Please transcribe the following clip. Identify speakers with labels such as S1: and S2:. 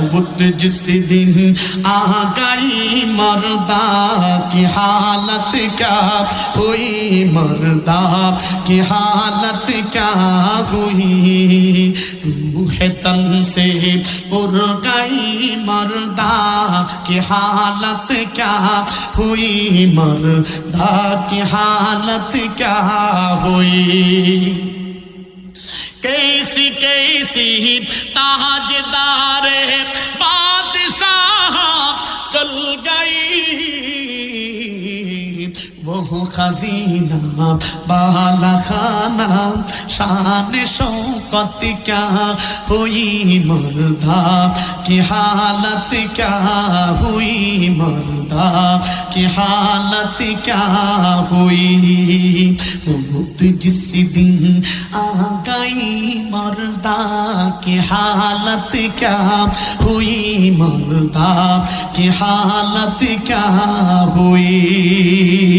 S1: मौत जिस दिन आ गई मर्दा की हालत क्या हुई, मर्दा की हालत क्या हुई। रूह तन से उड़ गई मर्दा की हालत क्या हुई, मर्दा की हालत क्या हुई। कैसी कैसी ताजदारे बादशाह चल गई, वो खजीना बाला खाना शान शौकत क्या हुई, मर्दा की हालत क्या हुई, मर्दा की हालत क्या हुई। मौत जिस दिन आ गई मर्दा की हालत क्या हुई, मर्दा की हालत क्या हुई।